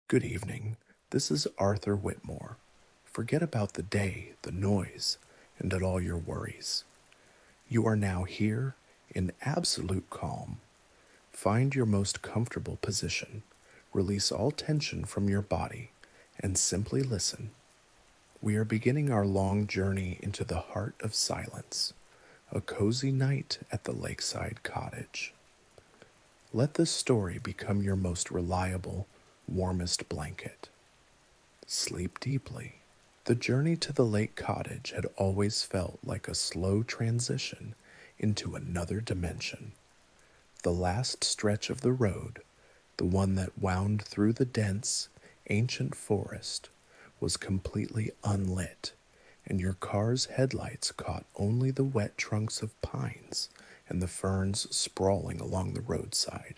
Good evening. This is Arthur Whitmore. Forget about the day, the noise, and all your worries. You are now here in absolute calm. Find your most comfortable position, release all tension from your body, and simply listen. We are beginning our long journey into the heart of silence, a cozy night at the lakeside cottage. Let this story become your most reliable, warmest blanket. Sleep deeply. The journey to the Lake Cottage had always felt like a slow transition into another dimension. The last stretch of the road, the one that wound through the dense, ancient forest, was completely unlit, and your car's headlights caught only the wet trunks of pines and the ferns sprawling along the roadside.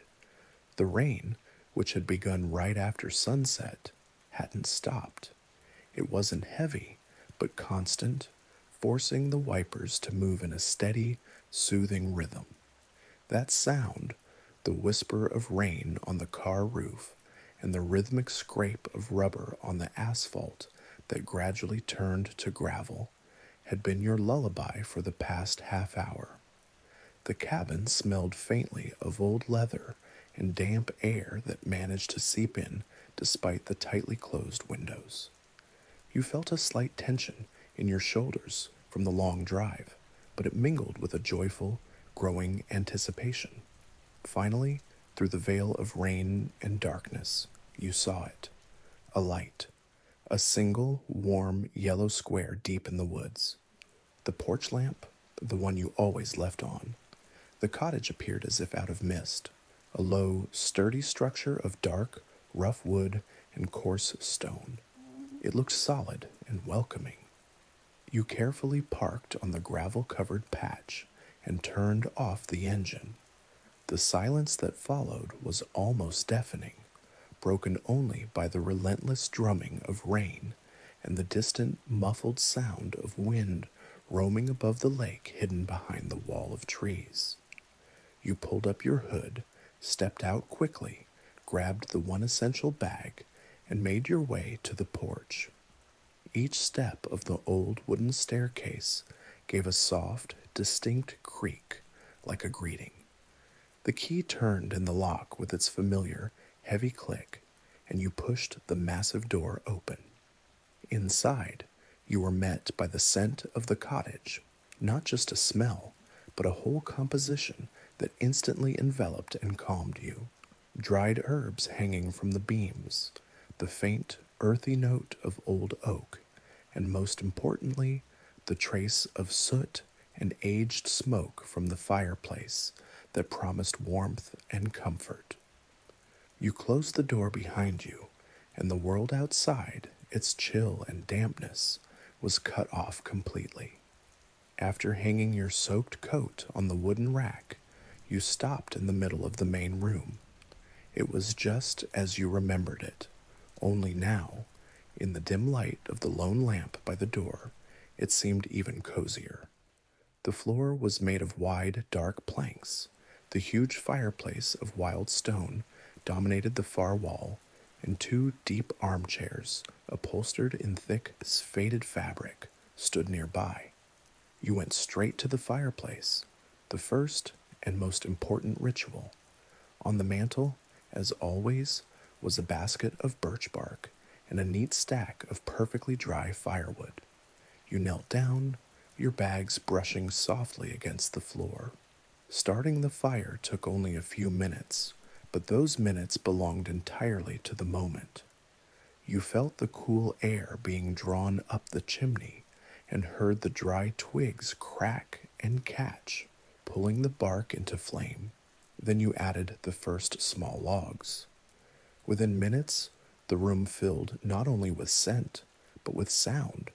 The rain, which had begun right after sunset, hadn't stopped. It wasn't heavy, but constant, forcing the wipers to move in a steady, soothing rhythm. That sound, the whisper of rain on the car roof, and the rhythmic scrape of rubber on the asphalt that gradually turned to gravel, had been your lullaby for the past half hour. The cabin smelled faintly of old leather and damp air that managed to seep in despite the tightly closed windows. You felt a slight tension in your shoulders from the long drive, but it mingled with a joyful, growing anticipation. Finally, through the veil of rain and darkness, you saw it. A light. A single, warm, yellow square deep in the woods. The porch lamp, the one you always left on. The cottage appeared as if out of mist, a low, sturdy structure of dark, rough wood and coarse stone. It looked solid and welcoming. You carefully parked on the gravel-covered patch and turned off the engine. The silence that followed was almost deafening, broken only by the relentless drumming of rain and the distant, muffled sound of wind roaming above the lake hidden behind the wall of trees. You pulled up your hood, stepped out quickly, grabbed the one essential bag, and made your way to the porch. Each step of the old wooden staircase gave a soft, distinct creak, like a greeting. The key turned in the lock with its familiar, heavy click, and you pushed the massive door open. Inside, you were met by the scent of the cottage, not just a smell, but a whole composition that instantly enveloped and calmed you. Dried herbs hanging from the beams, the faint, earthy note of old oak, and most importantly, the trace of soot and aged smoke from the fireplace that promised warmth and comfort. You closed the door behind you, and the world outside, its chill and dampness, was cut off completely. After hanging your soaked coat on the wooden rack, you stopped in the middle of the main room. It was just as you remembered it, only now, in the dim light of the lone lamp by the door, it seemed even cozier. The floor was made of wide, dark planks. The huge fireplace of wild stone dominated the far wall, and two deep armchairs, upholstered in thick, faded fabric, stood nearby. You went straight to the fireplace, the first and most important ritual. On the mantel, as always, was a basket of birch bark and a neat stack of perfectly dry firewood. You knelt down, your bags brushing softly against the floor. Starting the fire took only a few minutes, but those minutes belonged entirely to the moment. You felt the cool air being drawn up the chimney and heard the dry twigs crack and catch, pulling the bark into flame. Then you added the first small logs. Within minutes, the room filled not only with scent, but with sound,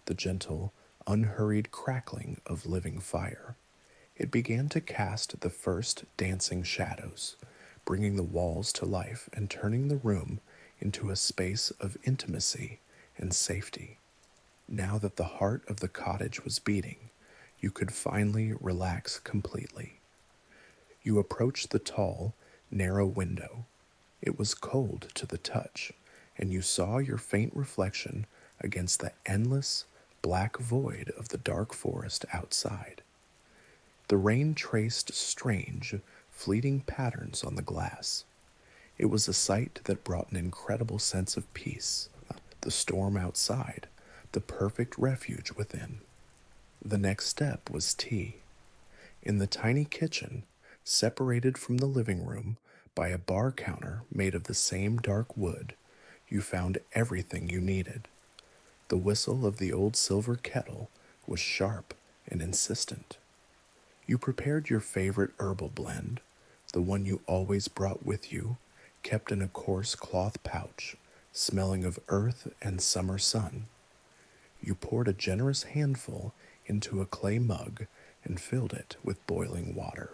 the gentle, unhurried crackling of living fire. It began to cast the first dancing shadows, bringing the walls to life and turning the room into a space of intimacy and safety. Now that the heart of the cottage was beating, you could finally relax completely. You approached the tall, narrow window. It was cold to the touch, and you saw your faint reflection against the endless, black void of the dark forest outside. The rain traced strange, fleeting patterns on the glass. It was a sight that brought an incredible sense of peace. The storm outside, the perfect refuge within. The next step was tea. In the tiny kitchen, separated from the living room by a bar counter made of the same dark wood, you found everything you needed. The whistle of the old silver kettle was sharp and insistent. You prepared your favorite herbal blend, the one you always brought with you, kept in a coarse cloth pouch, smelling of earth and summer sun. You poured a generous handful into a clay mug and filled it with boiling water.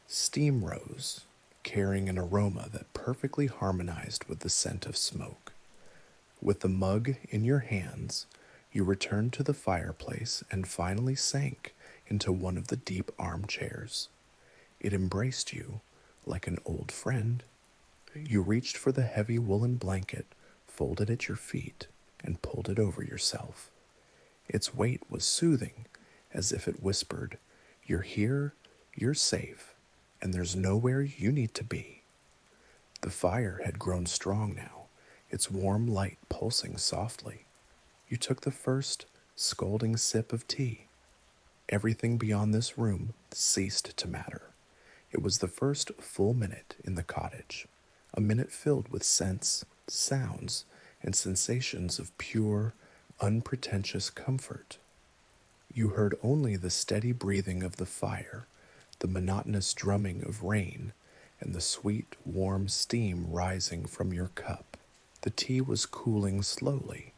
Steam rose, carrying an aroma that perfectly harmonized with the scent of smoke. With the mug in your hands, you returned to the fireplace and finally sank into one of the deep armchairs. It embraced you like an old friend. You reached for the heavy woolen blanket, folded at your feet, and pulled it over yourself. Its weight was soothing, as if it whispered, "You're here, you're safe, and there's nowhere you need to be." The fire had grown strong now, its warm light pulsing softly. You took the first scalding sip of tea. Everything beyond this room ceased to matter. It was the first full minute in the cottage, a minute filled with scents, sounds, and sensations of pure, unpretentious comfort. You heard only the steady breathing of the fire, the monotonous drumming of rain, and the sweet, warm steam rising from your cup. The tea was cooling slowly,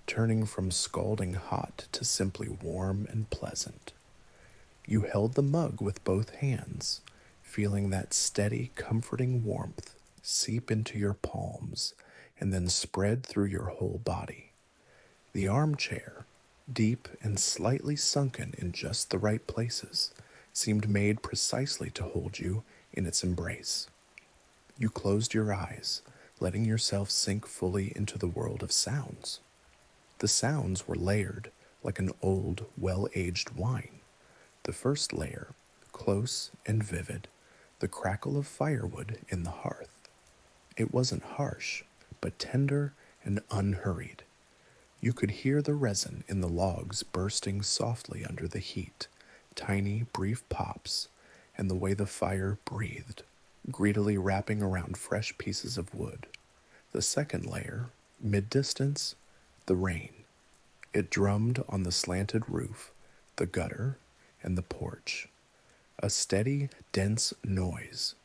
turning from scalding hot to simply warm and pleasant. You held the mug with both hands, feeling that steady, comforting warmth seep into your palms and then spread through your whole body. The armchair, deep and slightly sunken in just the right places, seemed made precisely to hold you in its embrace. You closed your eyes, letting yourself sink fully into the world of sounds. The sounds were layered like an old, well-aged wine. The first layer, close and vivid, the crackle of firewood in the hearth. It wasn't harsh, but tender and unhurried. You could hear the resin in the logs bursting softly under the heat, tiny, brief pops, and the way the fire breathed, greedily wrapping around fresh pieces of wood. The second layer, mid-distance, the rain. It drummed on the slanted roof, the gutter, and the porch. A steady, dense noise.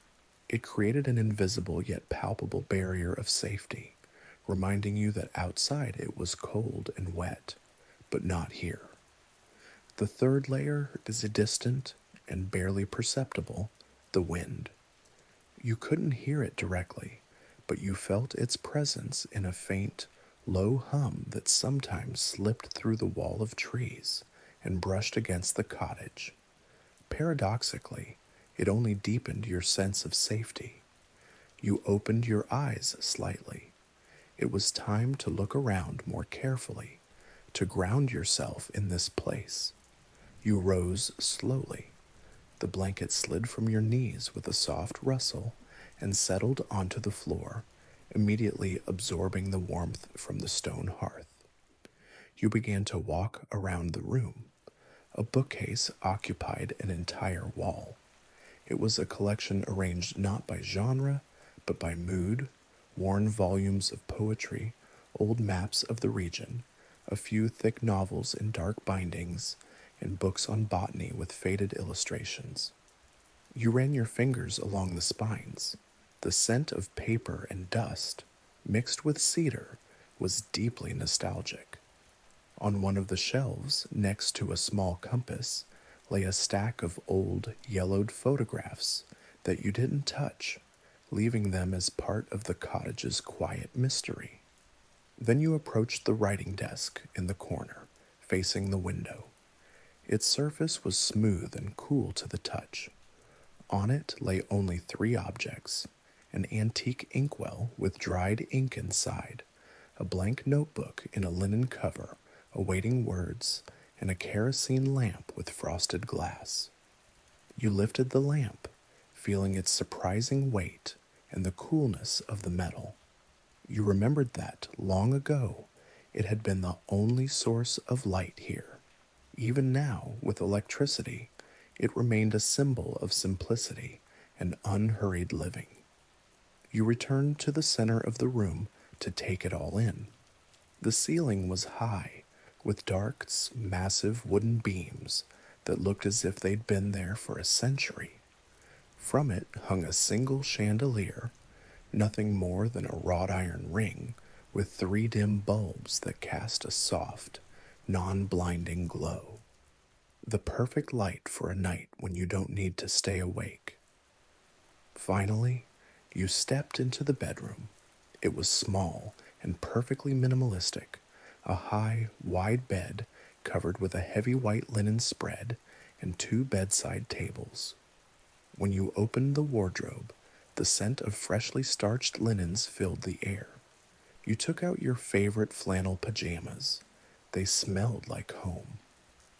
It created an invisible yet palpable barrier of safety, reminding you that outside it was cold and wet, but not here. The third layer is distant and barely perceptible, the wind. You couldn't hear it directly, but you felt its presence in a faint, low hum that sometimes slipped through the wall of trees and brushed against the cottage. Paradoxically, it only deepened your sense of safety. You opened your eyes slightly. It was time to look around more carefully, to ground yourself in this place. You rose slowly. The blanket slid from your knees with a soft rustle and settled onto the floor, immediately absorbing the warmth from the stone hearth. You began to walk around the room. A bookcase occupied an entire wall. It was a collection arranged not by genre, but by mood, worn volumes of poetry, old maps of the region, a few thick novels in dark bindings, and books on botany with faded illustrations. You ran your fingers along the spines. The scent of paper and dust, mixed with cedar, was deeply nostalgic. On one of the shelves, next to a small compass, lay a stack of old, yellowed photographs that you didn't touch, leaving them as part of the cottage's quiet mystery. Then you approached the writing desk in the corner, facing the window. Its surface was smooth and cool to the touch. On it lay only 3 objects: an antique inkwell with dried ink inside, a blank notebook in a linen cover, awaiting words, and a kerosene lamp with frosted glass. You lifted the lamp, feeling its surprising weight and the coolness of the metal. You remembered that, long ago, it had been the only source of light here. Even now, with electricity, it remained a symbol of simplicity and unhurried living. You returned to the center of the room to take it all in. The ceiling was high, with dark, massive wooden beams that looked as if they'd been there for a century. From it hung a single chandelier, nothing more than a wrought iron ring with 3 dim bulbs that cast a soft, non-blinding glow. The perfect light for a night when you don't need to stay awake. Finally, you stepped into the bedroom. It was small and perfectly minimalistic, a high, wide bed covered with a heavy white linen spread and 2 bedside tables. When you opened the wardrobe, the scent of freshly starched linens filled the air. You took out your favorite flannel pajamas. They smelled like home.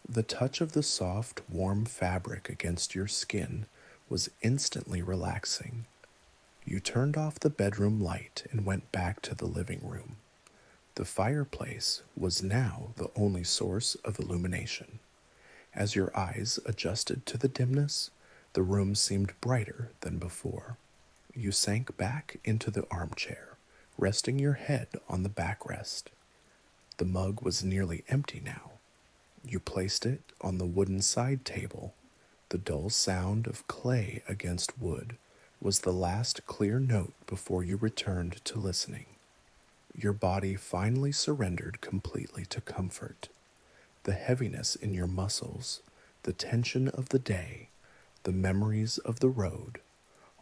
The touch of the soft, warm fabric against your skin was instantly relaxing. You turned off the bedroom light and went back to the living room. The fireplace was now the only source of illumination. As your eyes adjusted to the dimness, the room seemed brighter than before. You sank back into the armchair, resting your head on the backrest. The mug was nearly empty now. You placed it on the wooden side table. The dull sound of clay against wood was the last clear note before you returned to listening. Your body finally surrendered completely to comfort. The heaviness in your muscles, the tension of the day, the memories of the road,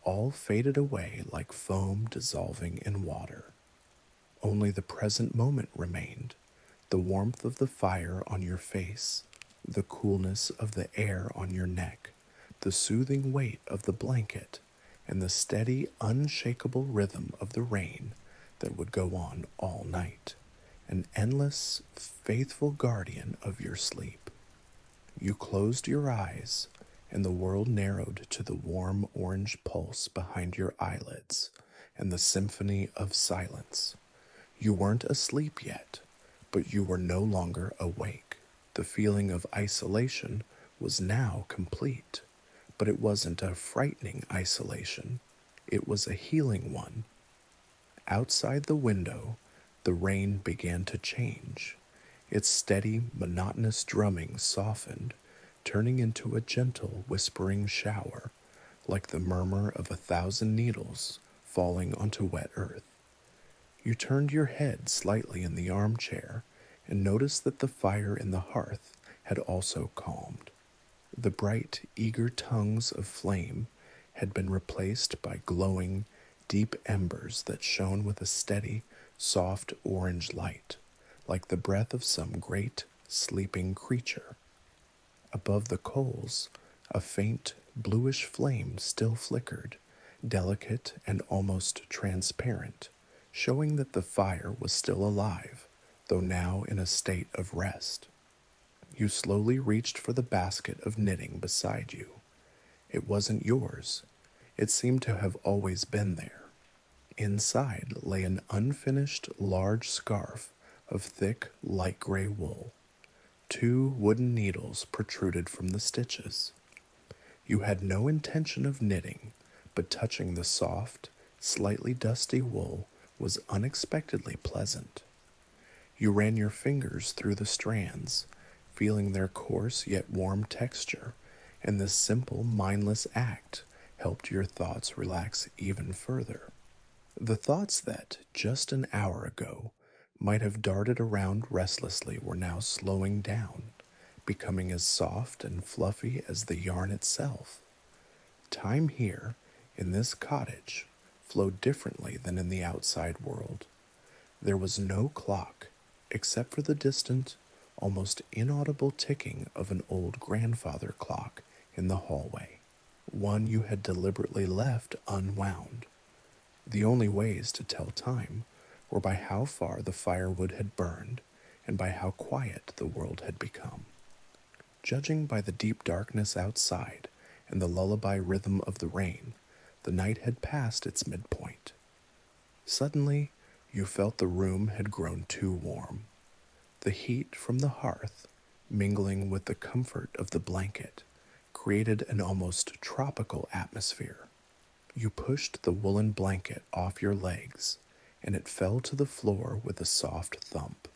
all faded away like foam dissolving in water. Only the present moment remained, the warmth of the fire on your face, the coolness of the air on your neck, the soothing weight of the blanket, and the steady, unshakable rhythm of the rain that would go on all night, an endless, faithful guardian of your sleep. You closed your eyes, and the world narrowed to the warm orange pulse behind your eyelids and the symphony of silence. You weren't asleep yet, but you were no longer awake. The feeling of isolation was now complete, but it wasn't a frightening isolation. It was a healing one. Outside the window, the rain began to change. Its steady, monotonous drumming softened, turning into a gentle, whispering shower, like the murmur of 1,000 needles falling onto wet earth. You turned your head slightly in the armchair and noticed that the fire in the hearth had also calmed. The bright, eager tongues of flame had been replaced by glowing, deep embers that shone with a steady, soft orange light, like the breath of some great, sleeping creature. Above the coals, a faint, bluish flame still flickered, delicate and almost transparent, showing that the fire was still alive, though now in a state of rest. You slowly reached for the basket of knitting beside you. It wasn't yours. It seemed to have always been there. Inside lay an unfinished large scarf of thick, light gray wool. 2 wooden needles protruded from the stitches. You had no intention of knitting, but touching the soft, slightly dusty wool was unexpectedly pleasant. You ran your fingers through the strands, feeling their coarse yet warm texture, and this simple, mindless act helped your thoughts relax even further. The thoughts that, just an hour ago, might have darted around restlessly were now slowing down, becoming as soft and fluffy as the yarn itself. Time here, in this cottage, flowed differently than in the outside world. There was no clock, except for the distant, almost inaudible ticking of an old grandfather clock in the hallway, one you had deliberately left unwound. The only ways to tell time or by how far the firewood had burned, and by how quiet the world had become. Judging by the deep darkness outside and the lullaby rhythm of the rain, the night had passed its midpoint. Suddenly, you felt the room had grown too warm. The heat from the hearth, mingling with the comfort of the blanket, created an almost tropical atmosphere. You pushed the woolen blanket off your legs, and it fell to the floor with a soft thump.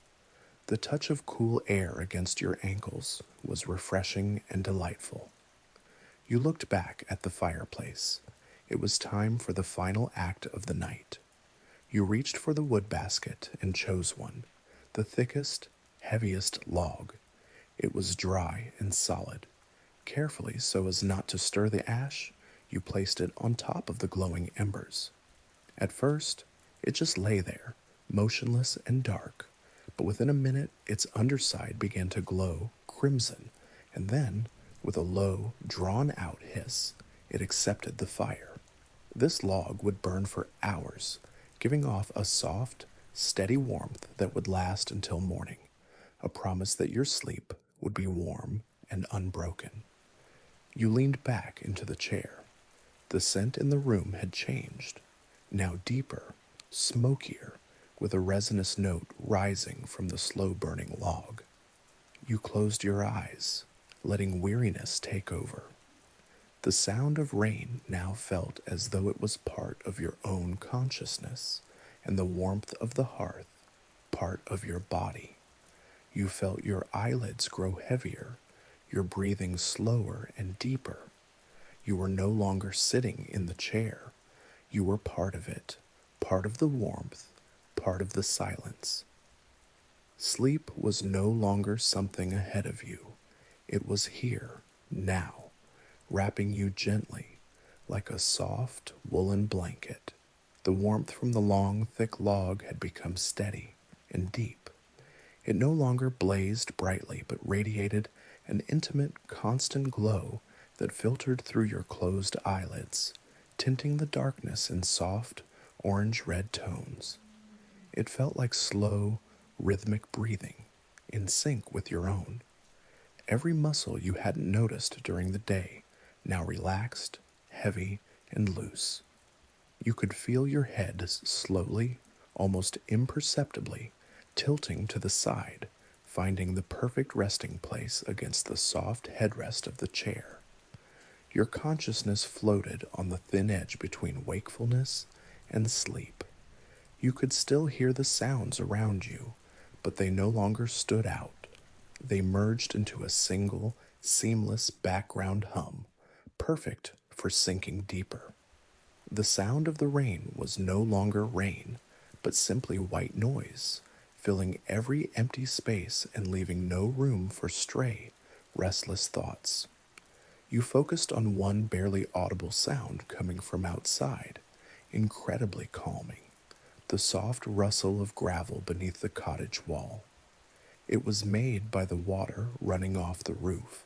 The touch of cool air against your ankles was refreshing and delightful. You looked back at the fireplace. It was time for the final act of the night. You reached for the wood basket and chose one, the thickest, heaviest log. It was dry and solid. Carefully, so as not to stir the ash, you placed it on top of the glowing embers. At first, it just lay there, motionless and dark, but within a minute its underside began to glow crimson, and then, with a low, drawn-out hiss, it accepted the fire. This log would burn for hours, giving off a soft, steady warmth that would last until morning, a promise that your sleep would be warm and unbroken. You leaned back into the chair. The scent in the room had changed, now deeper, smokier, with a resinous note rising from the slow-burning log. You closed your eyes, letting weariness take over. The sound of rain now felt as though it was part of your own consciousness, and the warmth of the hearth part of your body. You felt your eyelids grow heavier, your breathing slower and deeper. You were no longer sitting in the chair. You were part of it, part of the warmth, part of the silence. Sleep was no longer something ahead of you. It was here, now, wrapping you gently, like a soft woolen blanket. The warmth from the long, thick log had become steady and deep. It no longer blazed brightly, but radiated an intimate, constant glow that filtered through your closed eyelids, tinting the darkness in soft, orange-red tones. It felt like slow, rhythmic breathing, in sync with your own. Every muscle you hadn't noticed during the day, now relaxed, heavy, and loose. You could feel your head slowly, almost imperceptibly, tilting to the side, finding the perfect resting place against the soft headrest of the chair. Your consciousness floated on the thin edge between wakefulness and sleep. You could still hear the sounds around you, but they no longer stood out. They merged into a single, seamless background hum, perfect for sinking deeper. The sound of the rain was no longer rain, but simply white noise, filling every empty space and leaving no room for stray, restless thoughts. You focused on one barely audible sound coming from outside, incredibly calming, the soft rustle of gravel beneath the cottage wall. It was made by the water running off the roof,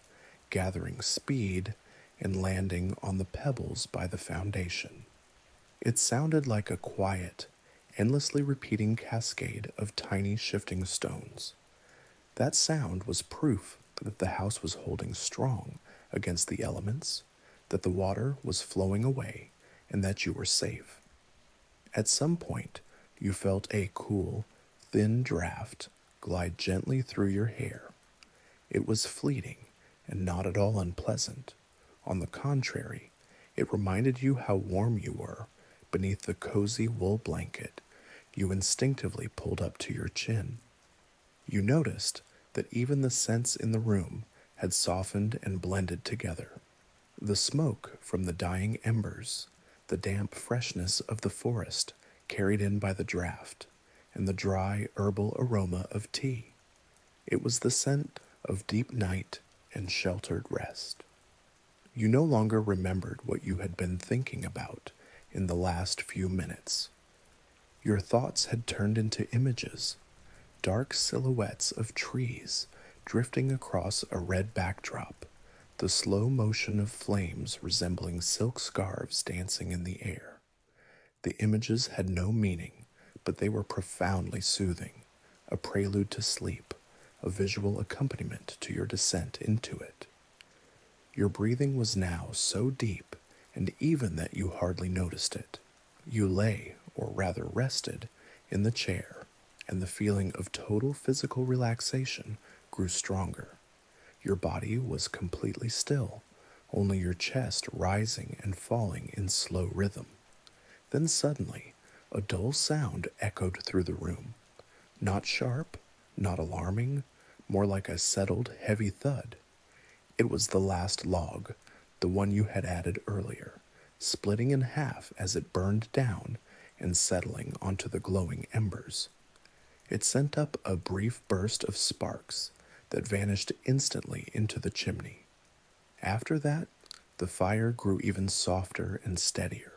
gathering speed and landing on the pebbles by the foundation. It sounded like a quiet, endlessly repeating cascade of tiny shifting stones. That sound was proof that the house was holding strong against the elements, that the water was flowing away, and that you were safe. At some point, you felt a cool, thin draft glide gently through your hair. It was fleeting and not at all unpleasant. On the contrary, it reminded you how warm you were beneath the cozy wool blanket you instinctively pulled up to your chin. You noticed that even the scents in the room had softened and blended together. The smoke from the dying embers, the damp freshness of the forest carried in by the draft, and the dry herbal aroma of tea. It was the scent of deep night and sheltered rest. You no longer remembered what you had been thinking about in the last few minutes. Your thoughts had turned into images, dark silhouettes of trees drifting across a red backdrop, the slow motion of flames resembling silk scarves dancing in the air. The images had no meaning, but they were profoundly soothing, a prelude to sleep, a visual accompaniment to your descent into it. Your breathing was now so deep and even that you hardly noticed it. You lay, or rather rested, in the chair, and the feeling of total physical relaxation grew stronger. Your body was completely still, only your chest rising and falling in slow rhythm. Then suddenly, a dull sound echoed through the room. Not sharp, not alarming, more like a settled, heavy thud. It was the last log, the one you had added earlier, splitting in half as it burned down and settling onto the glowing embers. It sent up a brief burst of sparks that vanished instantly into the chimney. After that, the fire grew even softer and steadier.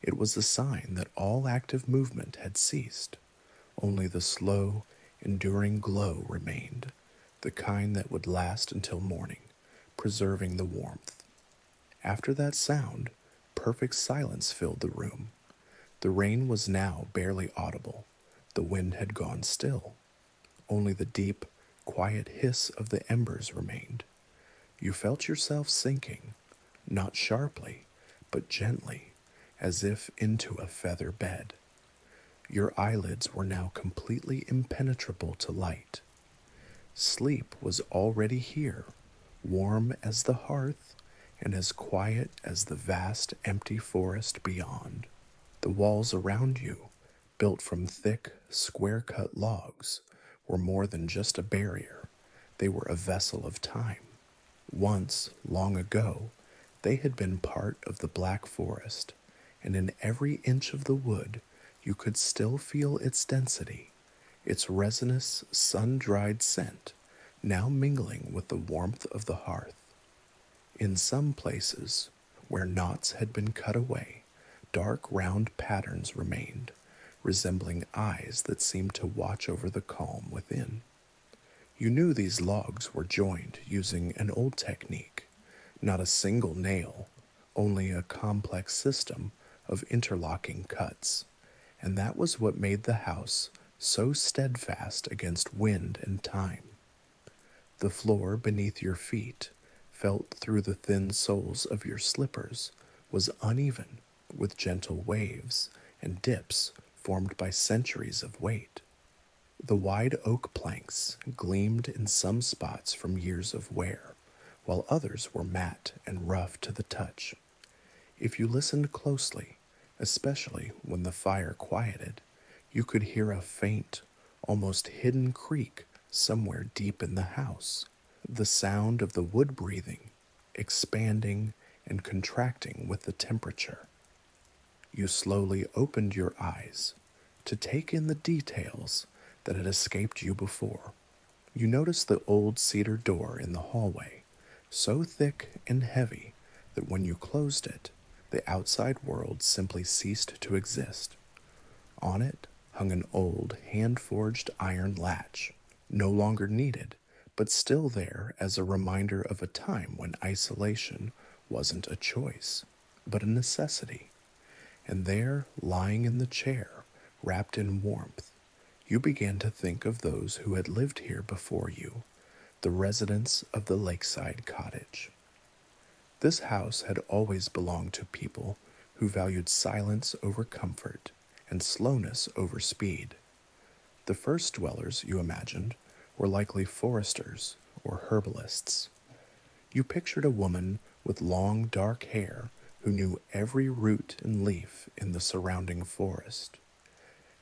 It was a sign that all active movement had ceased. Only the slow, enduring glow remained, the kind that would last until morning, preserving the warmth. After that sound, perfect silence filled the room. The rain was now barely audible. The wind had gone still. Only the deep, quiet hiss of the embers remained. You felt yourself sinking, not sharply, but gently, as if into a feather bed. Your eyelids were now completely impenetrable to light. Sleep was already here, warm as the hearth and as quiet as the vast empty forest beyond. The walls around you, built from thick, square-cut logs, were more than just a barrier. They were a vessel of time. Once, long ago, they had been part of the Black Forest, and in every inch of the wood you could still feel its density, its resinous, sun-dried scent, now mingling with the warmth of the hearth. In some places, where knots had been cut away, dark round patterns remained, resembling eyes that seemed to watch over the calm within. You knew these logs were joined using an old technique, not a single nail, only a complex system of interlocking cuts, and that was what made the house so steadfast against wind and time. The floor beneath your feet, felt through the thin soles of your slippers, was uneven, with gentle waves and dips formed by centuries of weight. The wide oak planks gleamed in some spots from years of wear, while others were matte and rough to the touch. If you listened closely, especially when the fire quieted, you could hear a faint, almost hidden creak somewhere deep in the house, the sound of the wood breathing, expanding and contracting with the temperature. You slowly opened your eyes to take in the details that had escaped you before. You noticed the old cedar door in the hallway, so thick and heavy that when you closed it, the outside world simply ceased to exist. On it hung an old, hand-forged iron latch, no longer needed, but still there as a reminder of a time when isolation wasn't a choice, but a necessity. And there, lying in the chair, wrapped in warmth, you began to think of those who had lived here before you, the residents of the lakeside cottage. This house had always belonged to people who valued silence over comfort and slowness over speed. The first dwellers, you imagined, were likely foresters or herbalists. You pictured a woman with long, dark hair who knew every root and leaf in the surrounding forest.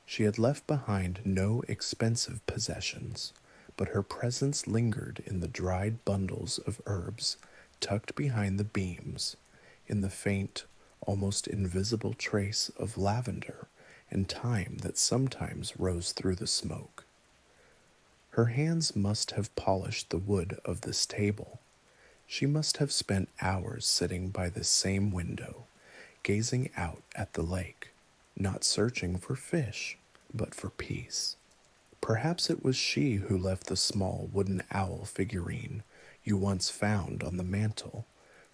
She had left behind no expensive possessions, but her presence lingered in the dried bundles of herbs tucked behind the beams, in the faint, almost invisible trace of lavender and thyme that sometimes rose through the smoke. Her hands must have polished the wood of this table. She must have spent hours sitting by this same window, gazing out at the lake, not searching for fish, but for peace. Perhaps it was she who left the small wooden owl figurine you once found on the mantel,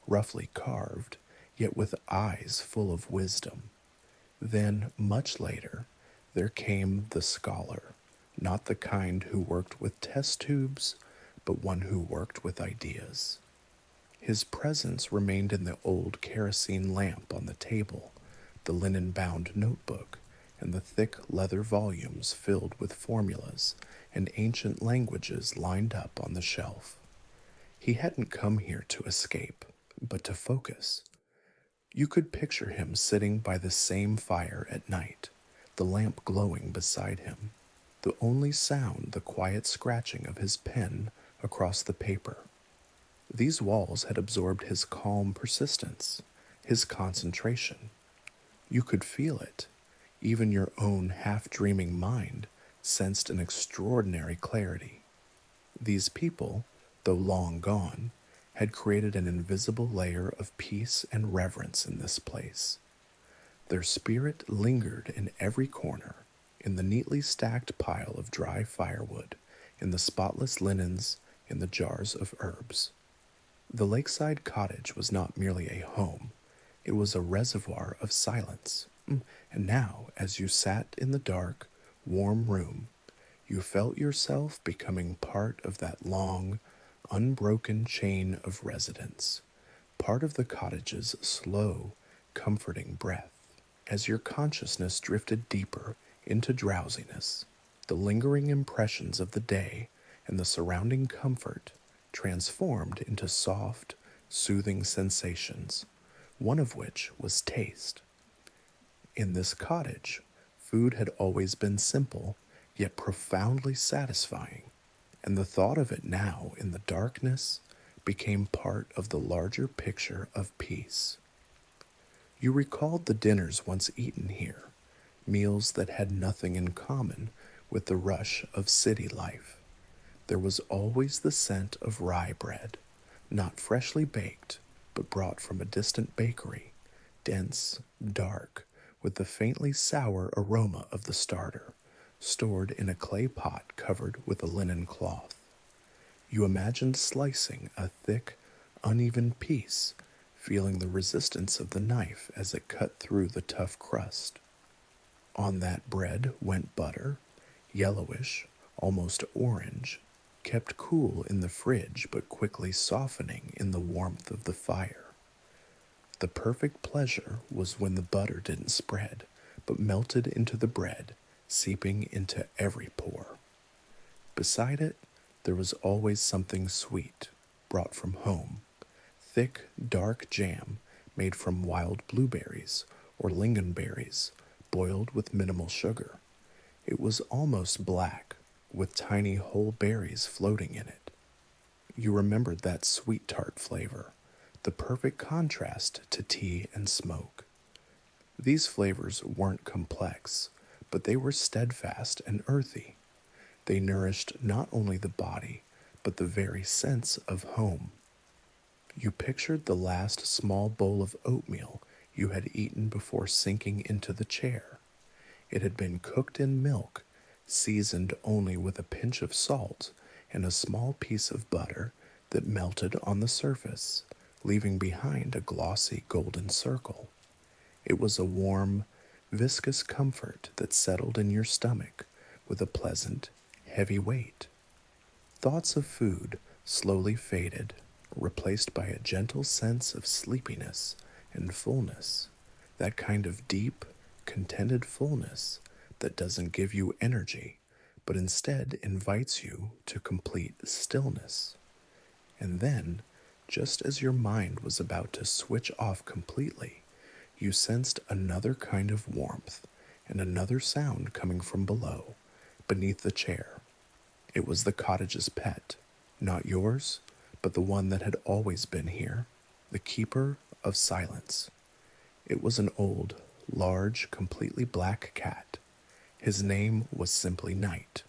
roughly carved, yet with eyes full of wisdom. Then, much later, There came the scholar, not the kind who worked with test tubes, but one who worked with ideas. His presence remained in the old kerosene lamp on the table, the linen bound notebook, and the thick leather volumes filled with formulas and ancient languages lined up on the shelf. He hadn't come here to escape, but to focus. You could picture him sitting by the same fire at night, the lamp glowing beside him, the only sound the quiet scratching of his pen across the paper. These walls had absorbed his calm persistence, his concentration. You could feel it. Even your own half-dreaming mind sensed an extraordinary clarity. These people, though long gone, had created an invisible layer of peace and reverence in this place. Their spirit lingered in every corner, in the neatly stacked pile of dry firewood, in the spotless linens, in the jars of herbs. The lakeside cottage was not merely a home, it was a reservoir of silence. And now, as you sat in the dark, warm room, you felt yourself becoming part of that long, unbroken chain of residence, part of the cottage's slow, comforting breath. As your consciousness drifted deeper into drowsiness, the lingering impressions of the day and the surrounding comfort transformed into soft, soothing sensations, one of which was taste. In this cottage, food had always been simple, yet profoundly satisfying, and the thought of it now in the darkness became part of the larger picture of peace. You recalled the dinners once eaten here, meals that had nothing in common with the rush of city life. There was always the scent of rye bread, not freshly baked, but brought from a distant bakery, dense, dark, with the faintly sour aroma of the starter, stored in a clay pot covered with a linen cloth. You imagined slicing a thick, uneven piece, feeling the resistance of the knife as it cut through the tough crust. On that bread went butter, yellowish, almost orange, kept cool in the fridge but quickly softening in the warmth of the fire. The perfect pleasure was when the butter didn't spread, but melted into the bread, seeping into every pore. Beside it, there was always something sweet, brought from home, thick, dark jam made from wild blueberries or lingonberries, boiled with minimal sugar. It was almost black, with tiny whole berries floating in it. You remembered that sweet tart flavor, the perfect contrast to tea and smoke. These flavors weren't complex, but they were steadfast and earthy. They nourished not only the body, but the very sense of home. You pictured the last small bowl of oatmeal you had eaten before sinking into the chair. It had been cooked in milk, seasoned only with a pinch of salt and a small piece of butter that melted on the surface, leaving behind a glossy golden circle. It was a warm, viscous comfort that settled in your stomach with a pleasant, heavy weight. Thoughts of food slowly faded, replaced by a gentle sense of sleepiness and fullness, that kind of deep, contented fullness that doesn't give you energy, but instead invites you to complete stillness. And then, just as your mind was about to switch off completely, you sensed another kind of warmth and another sound coming from below, beneath the chair. It was the cottage's pet, not yours, but the one that had always been here, the keeper of silence. It was an old, large, completely black cat. His name was simply Night.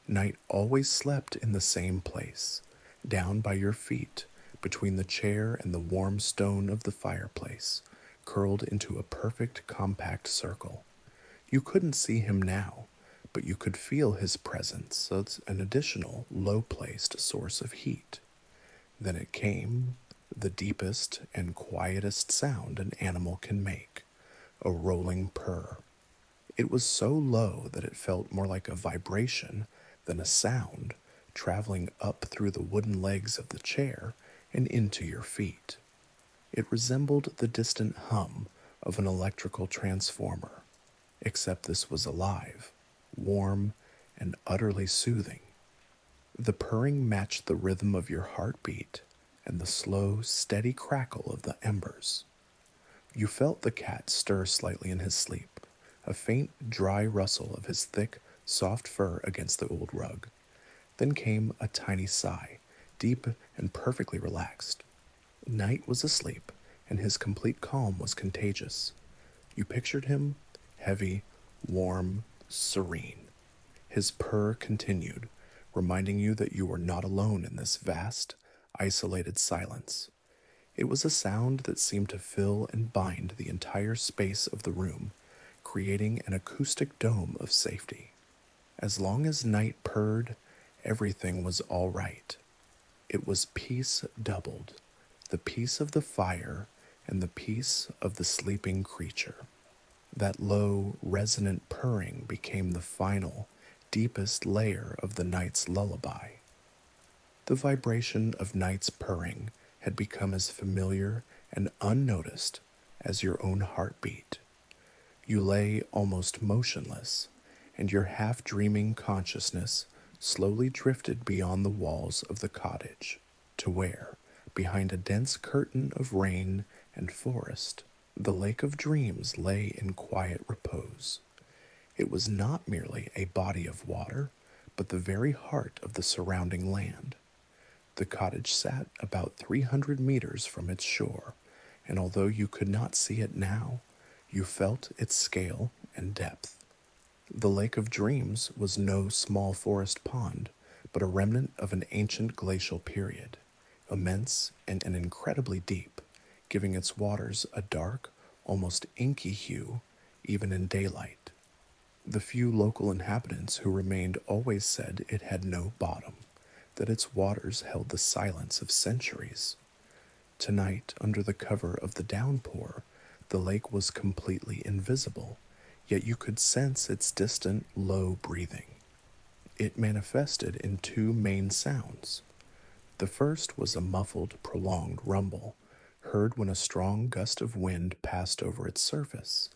Night always slept in the same place, down by your feet, between the chair and the warm stone of the fireplace, curled into a perfect compact circle. You couldn't see him now, but you could feel his presence as an additional low-placed source of heat. Then it came, the deepest and quietest sound an animal can make, a rolling purr. It was so low that it felt more like a vibration than a sound, traveling up through the wooden legs of the chair and into your feet. It resembled the distant hum of an electrical transformer, except this was alive, warm, and utterly soothing. The purring matched the rhythm of your heartbeat and the slow, steady crackle of the embers. You felt the cat stir slightly in his sleep, a faint, dry rustle of his thick, soft fur against the old rug. Then came a tiny sigh, deep and perfectly relaxed. Night was asleep, and his complete calm was contagious. You pictured him heavy, warm, serene. His purr continued, reminding you that you were not alone in this vast, isolated silence. It was a sound that seemed to fill and bind the entire space of the room, creating an acoustic dome of safety. As long as night purred, everything was all right. It was peace doubled, the peace of the fire and the peace of the sleeping creature. That low, resonant purring became the final, deepest layer of the night's lullaby. The vibration of night's purring had become as familiar and unnoticed as your own heartbeat. You lay almost motionless, and your half-dreaming consciousness slowly drifted beyond the walls of the cottage to where, behind a dense curtain of rain and forest, the lake of dreams lay in quiet repose. It was not merely a body of water, but the very heart of the surrounding land. The cottage sat about 300 meters from its shore, and although you could not see it now, you felt its scale and depth. The Lake of Dreams was no small forest pond, but a remnant of an ancient glacial period, immense and incredibly deep, giving its waters a dark, almost inky hue, even in daylight. The few local inhabitants who remained always said it had no bottom, that its waters held the silence of centuries. Tonight, under the cover of the downpour, the lake was completely invisible, yet you could sense its distant, low breathing. It manifested in two main sounds. The first was a muffled, prolonged rumble, heard when a strong gust of wind passed over its surface,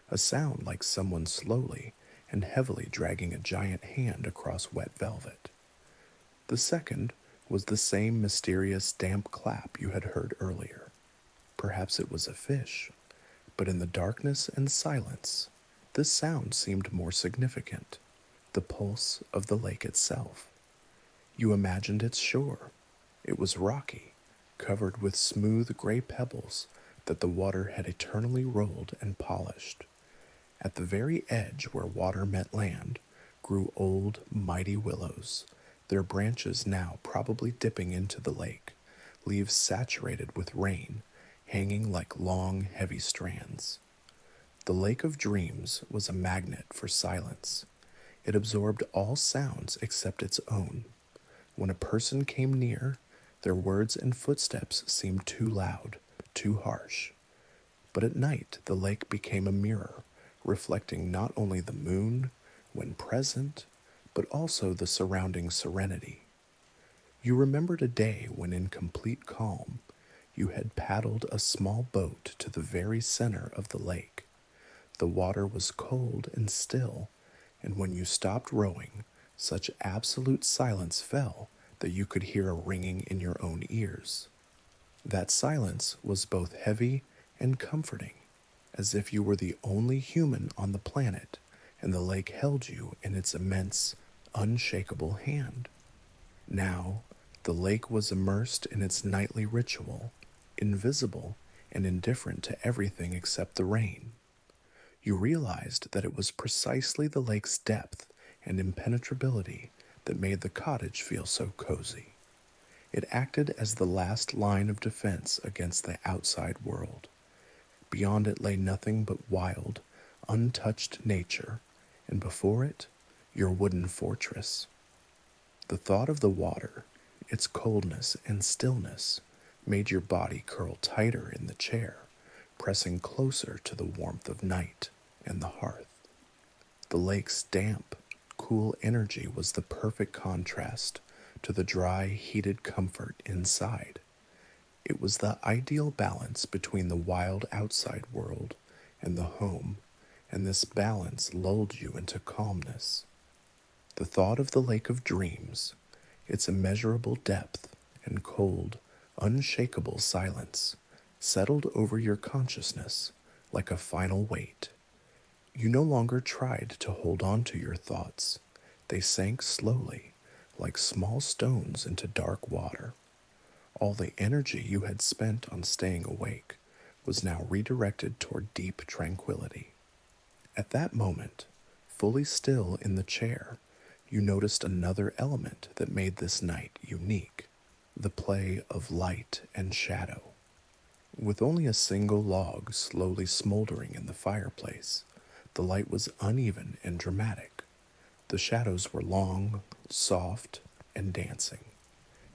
a sound like someone slowly and heavily dragging a giant hand across wet velvet. The second was the same mysterious damp clap you had heard earlier. Perhaps it was a fish, but in the darkness and silence, this sound seemed more significant, the pulse of the lake itself. You imagined its shore. It was rocky, covered with smooth gray pebbles that the water had eternally rolled and polished. At the very edge where water met land grew old, mighty willows, their branches now probably dipping into the lake, leaves saturated with rain, hanging like long, heavy strands. The Lake of Dreams was a magnet for silence. It absorbed all sounds except its own. When a person came near, their words and footsteps seemed too loud, too harsh. But at night, the lake became a mirror, reflecting not only the moon, when present, but also the surrounding serenity. You remembered a day when, in complete calm, you had paddled a small boat to the very center of the lake. The water was cold and still, and when you stopped rowing, such absolute silence fell that you could hear a ringing in your own ears. That silence was both heavy and comforting, as if you were the only human on the planet and the lake held you in its immense, unshakable hand. Now, the lake was immersed in its nightly ritual, invisible and indifferent to everything except the rain. You realized that it was precisely the lake's depth and impenetrability that made the cottage feel so cozy. It acted as the last line of defense against the outside world. Beyond it lay nothing but wild, untouched nature, and before it, your wooden fortress. The thought of the water, its coldness and stillness, made your body curl tighter in the chair, pressing closer to the warmth of night and the hearth. The lake's damp, cool energy was the perfect contrast to the dry, heated comfort inside. It was the ideal balance between the wild outside world and the home, and this balance lulled you into calmness. The thought of the lake of dreams, its immeasurable depth and cold, unshakable silence, settled over your consciousness like a final weight. You no longer tried to hold on to your thoughts. They sank slowly, like small stones into dark water. All the energy you had spent on staying awake was now redirected toward deep tranquility. At that moment, fully still in the chair, you noticed another element that made this night unique: the play of light and shadow. With only a single log slowly smoldering in the fireplace, the light was uneven and dramatic. The shadows were long, soft, and dancing.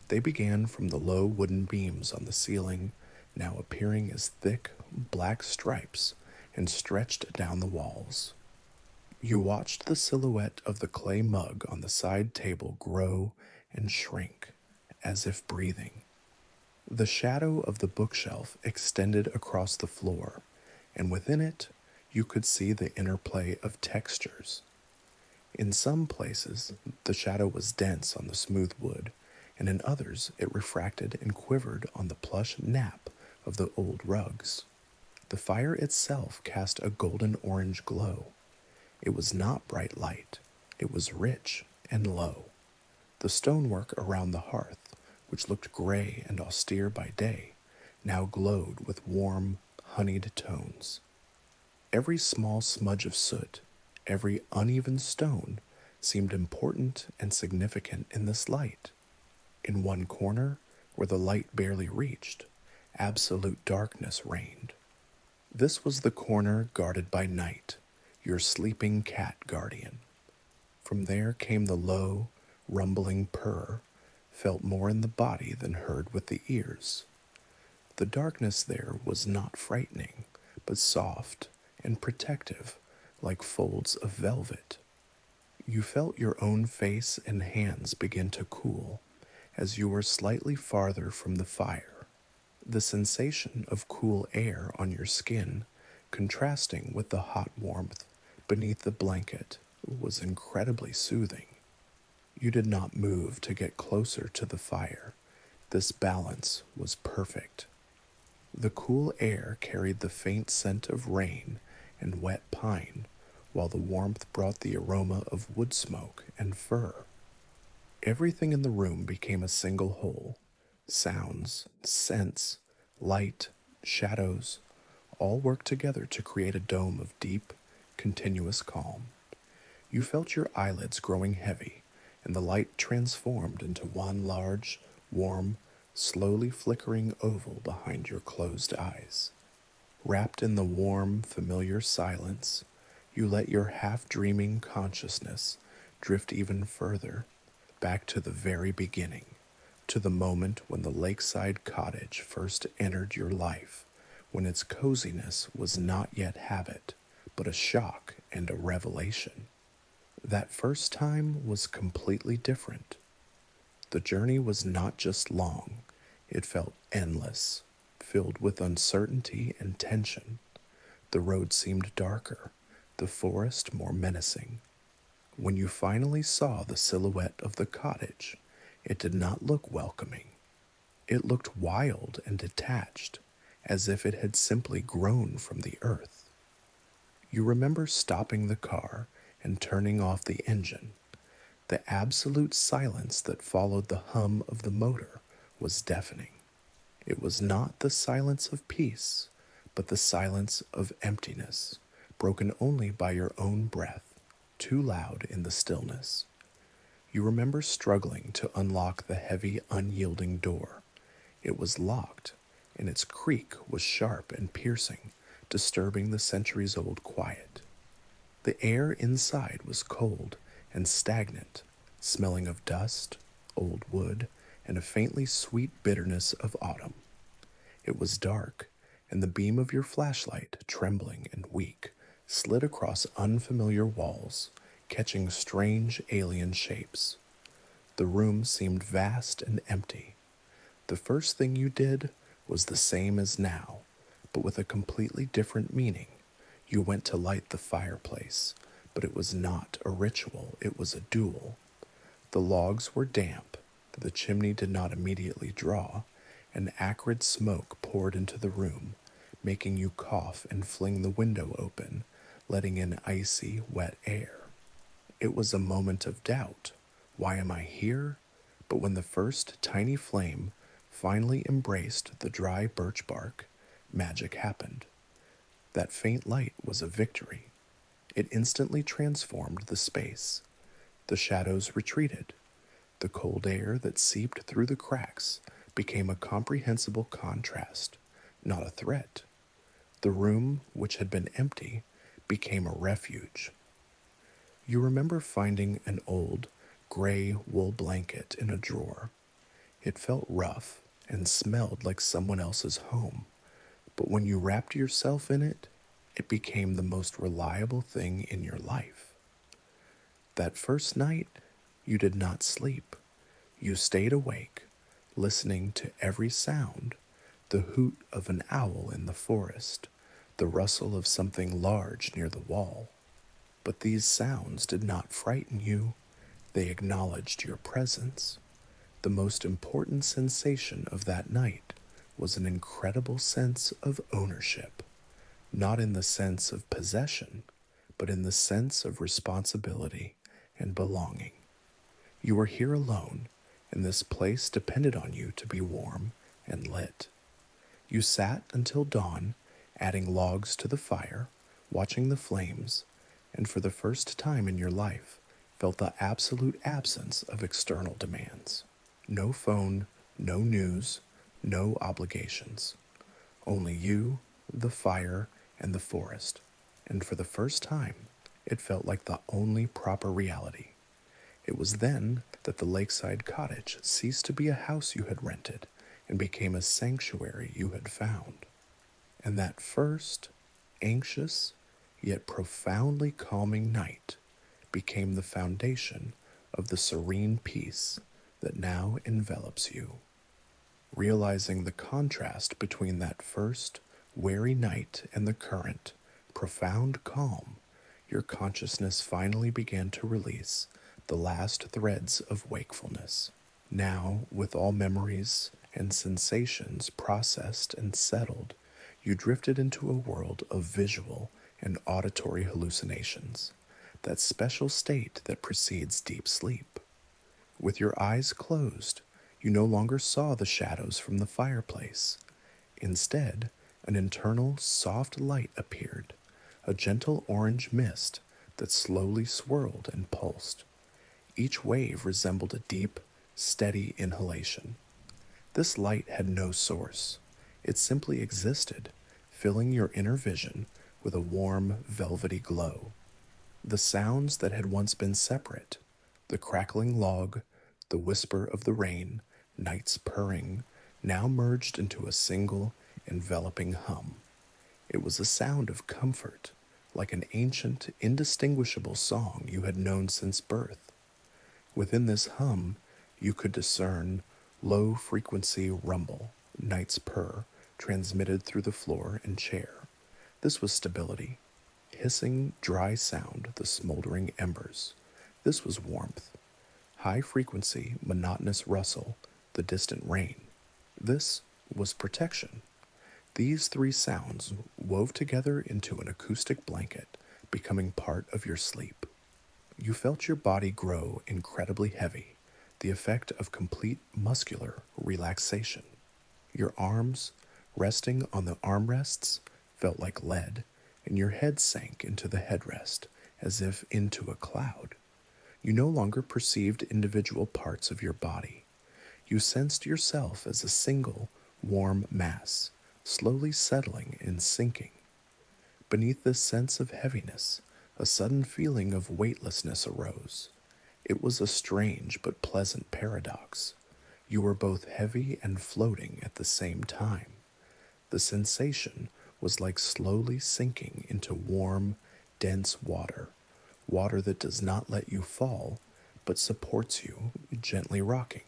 They began from the low wooden beams on the ceiling, now appearing as thick, black stripes, and stretched down the walls. You watched the silhouette of the clay mug on the side table grow and shrink, as if breathing. The shadow of the bookshelf extended across the floor, and within it, you could see the interplay of textures. In some places, the shadow was dense on the smooth wood, and in others it refracted and quivered on the plush nap of the old rugs. The fire itself cast a golden orange glow. It was not bright light, it was rich and low. The stonework around the hearth, which looked gray and austere by day, now glowed with warm, honeyed tones. Every small smudge of soot, every uneven stone, seemed important and significant in this light. In one corner, where the light barely reached, absolute darkness reigned. This was the corner guarded by night, your sleeping cat guardian. From there came the low, rumbling purr, felt more in the body than heard with the ears. The darkness there was not frightening, but soft and protective, like folds of velvet. You felt your own face and hands begin to cool as you were slightly farther from the fire. The sensation of cool air on your skin, contrasting with the hot warmth beneath the blanket, was incredibly soothing. You did not move to get closer to the fire. This balance was perfect. The cool air carried the faint scent of rain and wet pine, while the warmth brought the aroma of wood smoke and fir. Everything in the room became a single whole. Sounds, scents, light, shadows, all worked together to create a dome of deep, continuous calm. You felt your eyelids growing heavy, and the light transformed into one large, warm, slowly flickering oval behind your closed eyes. Wrapped in the warm, familiar silence, you let your half-dreaming consciousness drift even further, back to the very beginning, to the moment when the lakeside cottage first entered your life, when its coziness was not yet habit, but a shock and a revelation. That first time was completely different. The journey was not just long, it felt endless, filled with uncertainty and tension. The road seemed darker, the forest more menacing. When you finally saw the silhouette of the cottage, it did not look welcoming. It looked wild and detached, as if it had simply grown from the earth. You remember stopping the car and turning off the engine. The absolute silence that followed the hum of the motor was deafening. It was not the silence of peace, but the silence of emptiness, broken only by your own breath, too loud in the stillness. You remember struggling to unlock the heavy, unyielding door. It was locked, and its creak was sharp and piercing, disturbing the centuries-old quiet. The air inside was cold and stagnant, smelling of dust, old wood, and a faintly sweet bitterness of autumn. It was dark, and the beam of your flashlight, trembling and weak, slid across unfamiliar walls, catching strange alien shapes. The room seemed vast and empty. The first thing you did was the same as now, but with a completely different meaning. You went to light the fireplace, but it was not a ritual, it was a duel. The logs were damp, the chimney did not immediately draw, and acrid smoke poured into the room, making you cough and fling the window open, letting in icy, wet air. It was a moment of doubt. Why am I here? But when the first tiny flame finally embraced the dry birch bark, magic happened. That faint light was a victory. It instantly transformed the space. The shadows retreated. The cold air that seeped through the cracks became a comprehensible contrast, not a threat. The room, which had been empty, became a refuge. You remember finding an old, gray wool blanket in a drawer. It felt rough and smelled like someone else's home, but when you wrapped yourself in it, it became the most reliable thing in your life. That first night, you did not sleep. You stayed awake, listening to every sound: the hoot of an owl in the forest, the rustle of something large near the wall. But these sounds did not frighten you, they acknowledged your presence. The most important sensation of that night was an incredible sense of ownership, not in the sense of possession, but in the sense of responsibility and belonging. You were here alone, and this place depended on you to be warm and lit. You sat until dawn, adding logs to the fire, watching the flames, and for the first time in your life, felt the absolute absence of external demands. No phone, no news, no obligations. Only you, the fire, and the forest. And for the first time, it felt like the only proper reality. It was then that the lakeside cottage ceased to be a house you had rented and became a sanctuary you had found. And that first, anxious, yet profoundly calming night became the foundation of the serene peace that now envelops you. Realizing the contrast between that first, wary night and the current, profound calm, your consciousness finally began to release the last threads of wakefulness. Now, with all memories and sensations processed and settled, you drifted into a world of visual and auditory hallucinations, that special state that precedes deep sleep. With your eyes closed, you no longer saw the shadows from the fireplace. Instead, an internal, soft light appeared, a gentle orange mist that slowly swirled and pulsed. Each wave resembled a deep, steady inhalation. This light had no source. It simply existed, filling your inner vision with a warm, velvety glow. The sounds that had once been separate, the crackling log, the whisper of the rain, night's purring, now merged into a single, enveloping hum. It was a sound of comfort, like an ancient, indistinguishable song you had known since birth. Within this hum, you could discern low-frequency rumble, night's purr, transmitted through the floor and chair. This was stability. Hissing, dry sound, the smoldering embers. This was warmth. High-frequency, monotonous rustle, the distant rain. This was protection. These three sounds wove together into an acoustic blanket, becoming part of your sleep. You felt your body grow incredibly heavy, the effect of complete muscular relaxation. Your arms, resting on the armrests, felt like lead, and your head sank into the headrest as if into a cloud. You no longer perceived individual parts of your body. You sensed yourself as a single, warm mass, slowly settling and sinking. Beneath this sense of heaviness, a sudden feeling of weightlessness arose. It was a strange but pleasant paradox. You were both heavy and floating at the same time. The sensation was like slowly sinking into warm, dense water, water that does not let you fall, but supports you, gently rocking.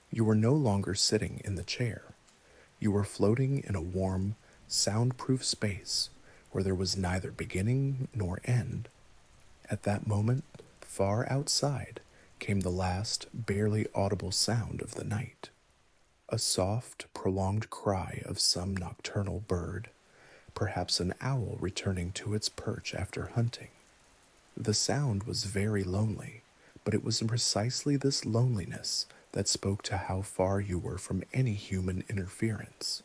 You were no longer sitting in the chair. You were floating in a warm, soundproof space where there was neither beginning nor end. At that moment, far outside, came the last, barely audible sound of the night. A soft, prolonged cry of some nocturnal bird, perhaps an owl returning to its perch after hunting. The sound was very lonely, but it was precisely this loneliness that spoke to how far you were from any human interference.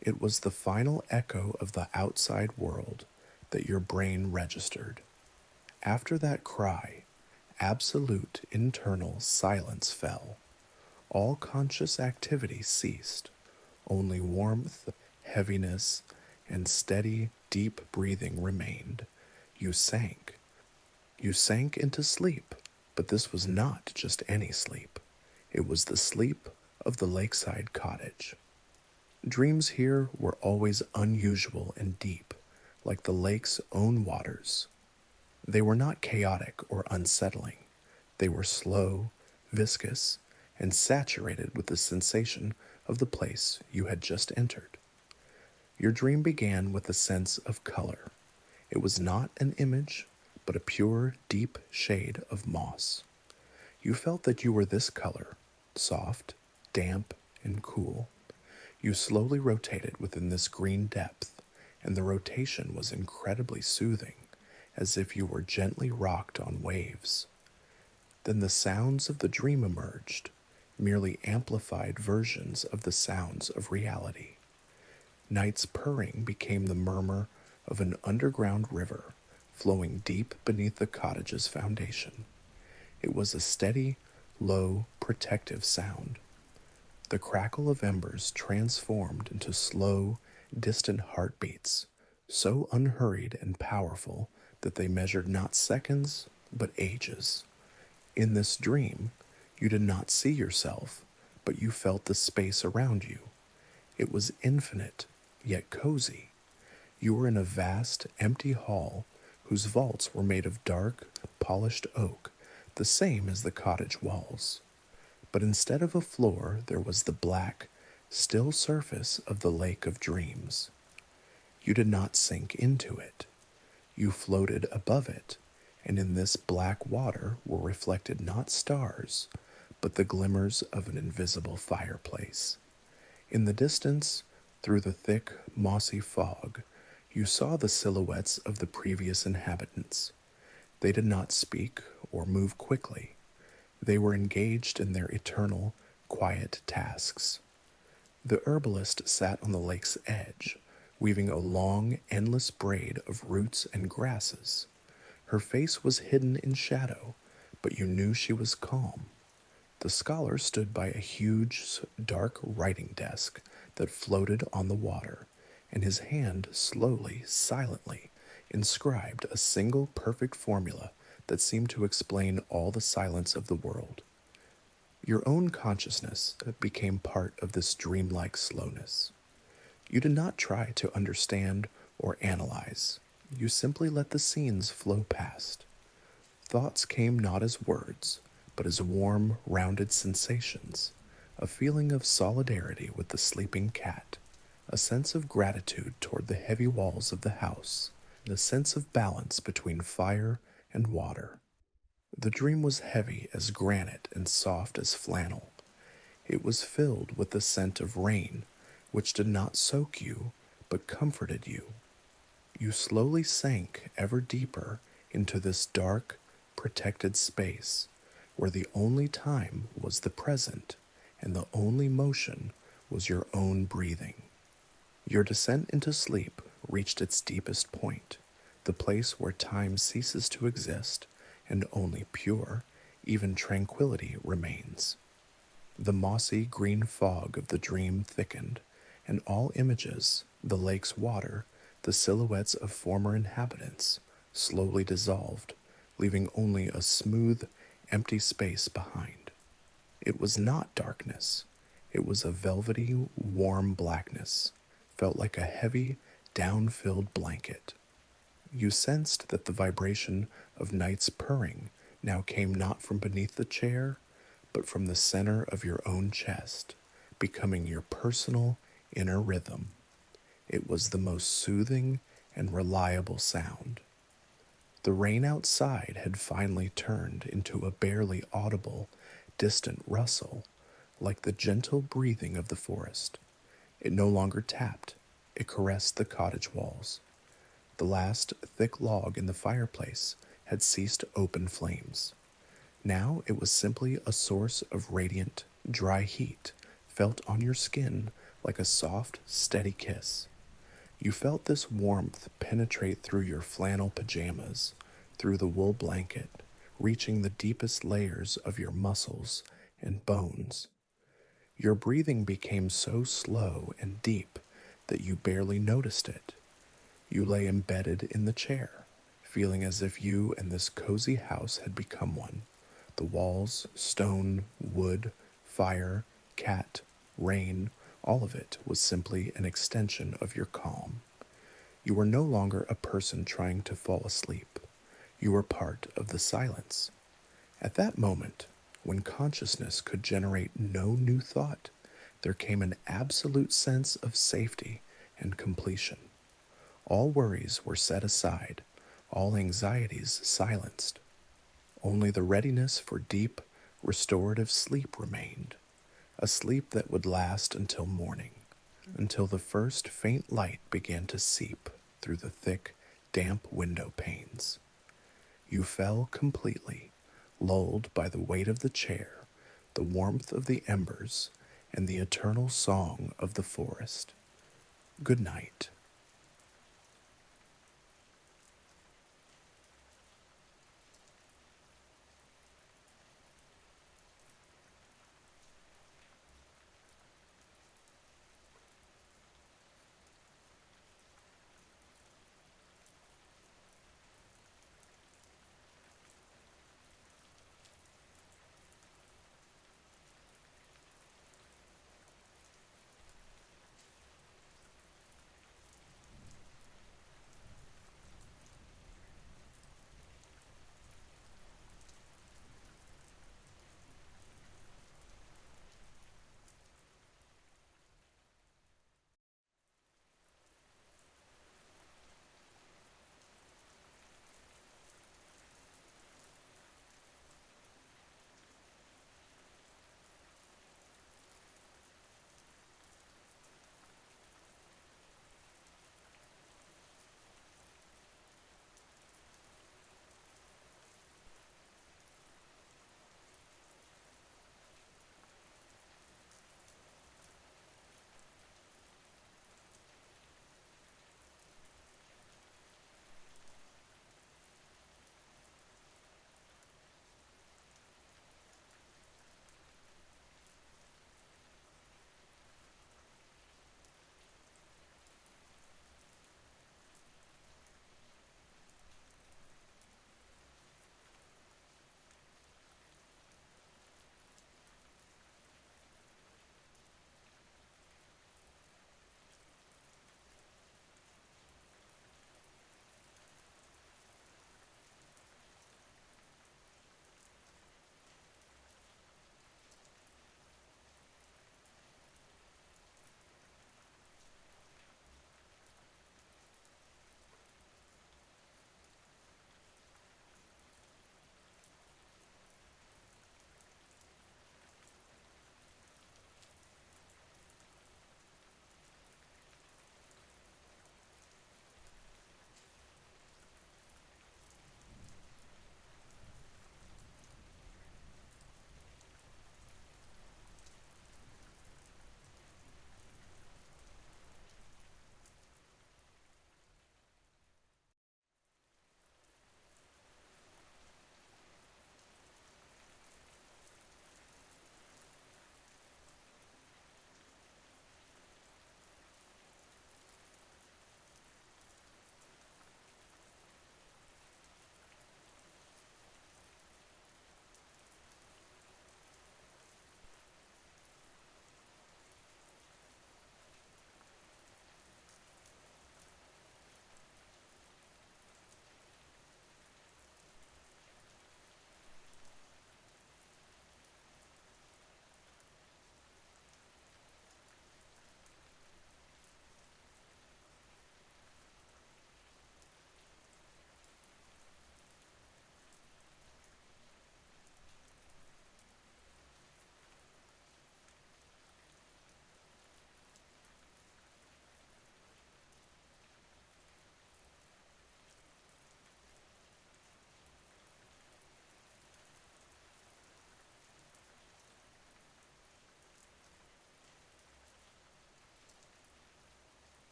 It was the final echo of the outside world that your brain registered. After that cry, absolute internal silence fell. All conscious activity ceased. Only warmth, heaviness, and steady, deep breathing remained. You sank. You sank into sleep, but this was not just any sleep. It was the sleep of the lakeside cottage. Dreams here were always unusual and deep, like the lake's own waters. They were not chaotic or unsettling. They were slow, viscous, and saturated with the sensation of the place you had just entered. Your dream began with a sense of color. It was not an image, but a pure, deep shade of moss. You felt that you were this color, soft, damp, and cool. You slowly rotated within this green depth, and the rotation was incredibly soothing, as if you were gently rocked on waves. Then the sounds of the dream emerged, merely amplified versions of the sounds of reality. Night's purring became the murmur of an underground river flowing deep beneath the cottage's foundation. It was a steady, low, protective sound. The crackle of embers transformed into slow, distant heartbeats, so unhurried and powerful that they measured not seconds, but ages. In this dream, you did not see yourself, but you felt the space around you. It was infinite, yet cozy. You were in a vast, empty hall whose vaults were made of dark, polished oak, the same as the cottage walls. But instead of a floor, there was the black, still surface of the lake of dreams. You did not sink into it. You floated above it, and in this black water were reflected not stars, but the glimmers of an invisible fireplace. In the distance, through the thick, mossy fog, you saw the silhouettes of the previous inhabitants. They did not speak or move quickly. They were engaged in their eternal, quiet tasks. The herbalist sat on the lake's edge, weaving a long, endless braid of roots and grasses. Her face was hidden in shadow, but you knew she was calm. The scholar stood by a huge, dark writing desk that floated on the water, and his hand slowly, silently, inscribed a single perfect formula that seemed to explain all the silence of the world. Your own consciousness became part of this dreamlike slowness. You did not try to understand or analyze. You simply let the scenes flow past. Thoughts came not as words, but as warm, rounded sensations, a feeling of solidarity with the sleeping cat, a sense of gratitude toward the heavy walls of the house, and a sense of balance between fire and water. The dream was heavy as granite and soft as flannel. It was filled with the scent of rain, which did not soak you, but comforted you. You slowly sank ever deeper into this dark, protected space, where the only time was the present, and the only motion was your own breathing. Your descent into sleep reached its deepest point, the place where time ceases to exist, and only pure, even tranquility remains. The mossy green fog of the dream thickened, and all images, the lake's water, the silhouettes of former inhabitants, slowly dissolved, leaving only a smooth, empty space behind. It was not darkness. It was a velvety, warm blackness, felt like a heavy, down-filled blanket. You sensed that the vibration of night's purring now came not from beneath the chair, but from the center of your own chest, becoming your personal inner rhythm. It was the most soothing and reliable sound. The rain outside had finally turned into a barely audible, distant rustle, like the gentle breathing of the forest. It no longer tapped, it caressed the cottage walls. The last thick log in the fireplace had ceased to open flames. Now it was simply a source of radiant, dry heat, felt on your skin like a soft, steady kiss. You felt this warmth penetrate through your flannel pajamas, through the wool blanket, reaching the deepest layers of your muscles and bones. Your breathing became so slow and deep that you barely noticed it. You lay embedded in the chair, feeling as if you and this cozy house had become one. The walls, stone, wood, fire, cat, rain, all of it was simply an extension of your calm. You were no longer a person trying to fall asleep. You were part of the silence. At that moment, when consciousness could generate no new thought, there came an absolute sense of safety and completion. All worries were set aside, all anxieties silenced. Only the readiness for deep, restorative sleep remained, a sleep that would last until morning, until the first faint light began to seep through the thick, damp window panes. You fell completely, lulled by the weight of the chair, the warmth of the embers, and the eternal song of the forest. Good night.